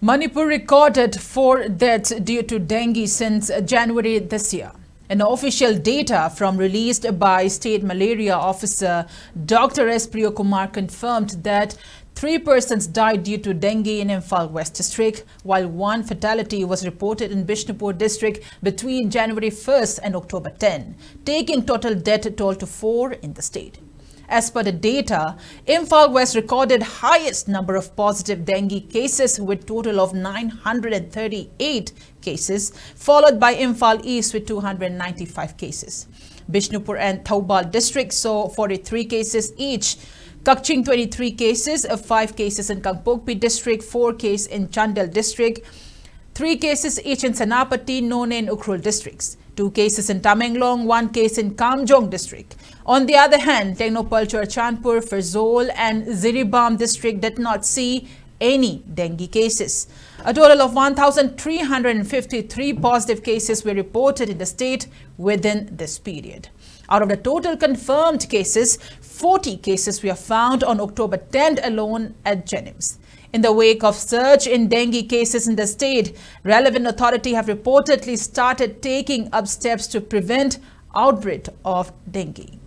Manipur recorded 4 deaths due to dengue since January this year. An official data from released by State Malaria Officer Dr. S. Priyakumar confirmed that 3 persons died due to dengue in Imphal West District, while 1 fatality was reported in Bishnupur District between January 1st and October 10, taking total death toll to 4 in the state. As per the data, Imphal West recorded highest number of positive dengue cases with total of 938 cases, followed by Imphal East with 295 cases. Bishnupur and Thoubal districts saw 43 cases each. Kakching 23 cases, 5 cases in Kangpokpi district, 4 cases in Chandel district, 3 cases each in Senapati, None and Ukhrul districts, 2 cases in Tamenglong, 1 case in Kamjong district. On the other hand, Technopalchur, Chandpur, Ferzol and Ziribam district did not see any dengue cases. A total of 1,353 positive cases were reported in the state within this period. Out of the total confirmed cases, 40 cases were found on October 10th alone at Jenims. In the wake of surge in dengue cases in the state, relevant authorities have reportedly started taking up steps to prevent outbreak of dengue.